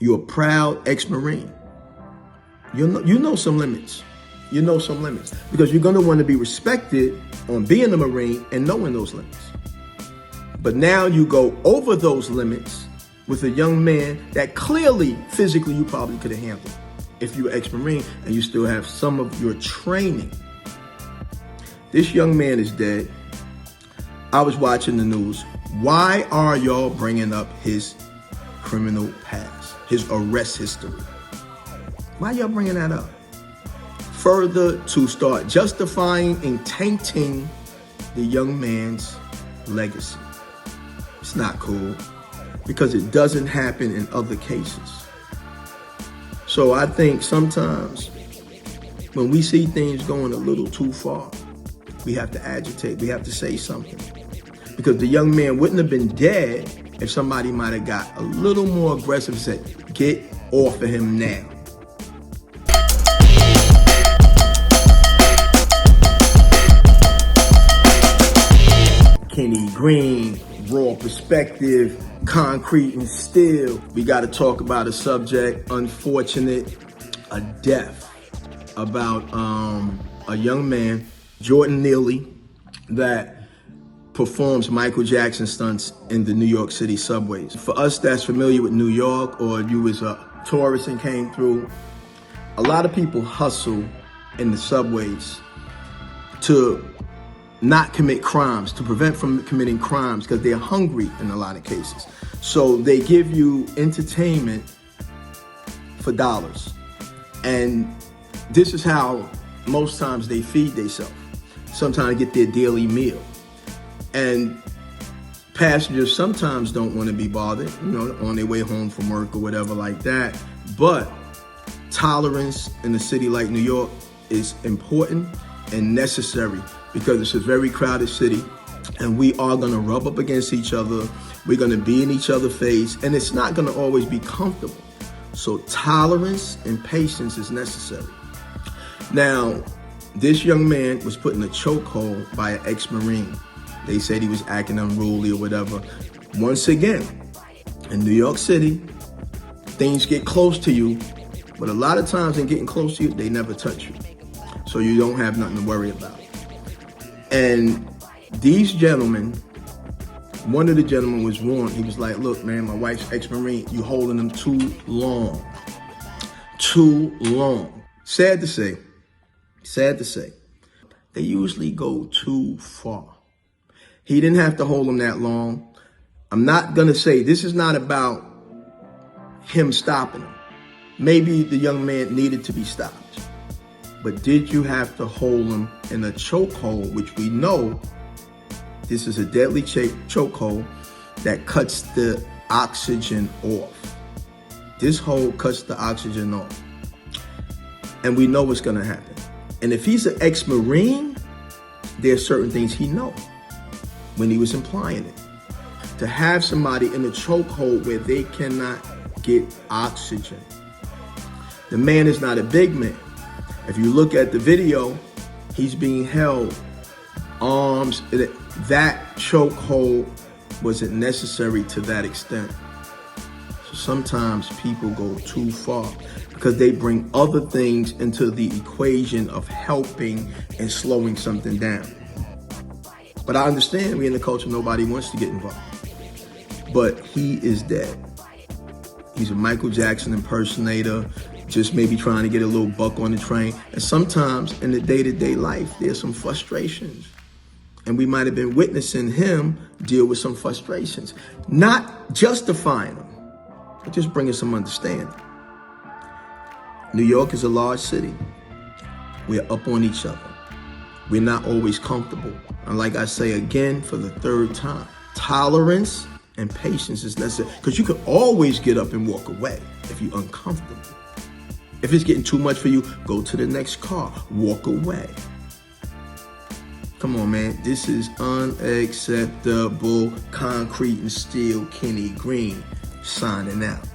You're a proud ex-Marine. You know some limits. You know some limits because you're going to want to be respected on being a Marine and knowing those limits. But now you go over those limits with a young man that clearly, physically, you probably could have handled if you were ex-Marine and you still have some of your training. This young man is dead. I was watching the news. Why are y'all bringing up his criminal past, his arrest history? Why y'all bringing that up? Further to start justifying and tainting the young man's legacy. It's not cool because it doesn't happen in other cases. So I think sometimes when we see things going a little too far, we have to agitate, we have to say something. Because the young man wouldn't have been dead if somebody might have got a little more aggressive and said, get off of him now. Kenny Green, raw perspective, concrete and steel. We got to talk about a subject, unfortunate, a death about a young man, Jordan Neely, that performs Michael Jackson stunts in the New York City subways. For us that's familiar with New York, or you was a tourist and came through, a lot of people hustle in the subways to not commit crimes, to prevent from committing crimes because they're hungry in a lot of cases. So they give you entertainment for dollars. And this is how most times they feed themselves. Sometimes get their daily meal. And passengers sometimes don't want to be bothered, on their way home from work or whatever like that. But tolerance in a city like New York is important and necessary because it's a very crowded city and we are going to rub up against each other. We're going to be in each other's face and it's not going to always be comfortable. So tolerance and patience is necessary. Now, this young man was put in a chokehold by an ex-Marine. They said he was acting unruly or whatever. Once again, in New York City, things get close to you, but a lot of times in getting close to you, they never touch you. So you don't have nothing to worry about. And these gentlemen, one of the gentlemen was warned. He was like, look, man, my wife's ex-Marine, you holding them too long. Too long. Sad to say, they usually go too far. He didn't have to hold him that long. I'm not gonna say, this is not about him stopping him. Maybe the young man needed to be stopped. But did you have to hold him in a chokehold, which we know this is a deadly chokehold that cuts the oxygen off. This hold cuts the oxygen off. And we know what's gonna happen. And if he's an ex-Marine, there's certain things he knows when he was implying it. To have somebody in a chokehold where they cannot get oxygen. The man is not a big man. If you look at the video, he's being held, arms, that chokehold wasn't necessary to that extent. So sometimes people go too far because they bring other things into the equation of helping and slowing something down. But I understand we in the culture, nobody wants to get involved. But he is dead. He's a Michael Jackson impersonator, just maybe trying to get a little buck on the train. And sometimes in the day-to-day life, there's some frustrations. And we might have been witnessing him deal with some frustrations. Not justifying them, but just bringing some understanding. New York is a large city. We're up on each other. We're not always comfortable. And like I say again for the third time, tolerance and patience is necessary because you can always get up and walk away if you're uncomfortable. If it's getting too much for you, go to the next car, walk away. Come on, man. This is unacceptable. Concrete and steel, Kenny Green, signing out.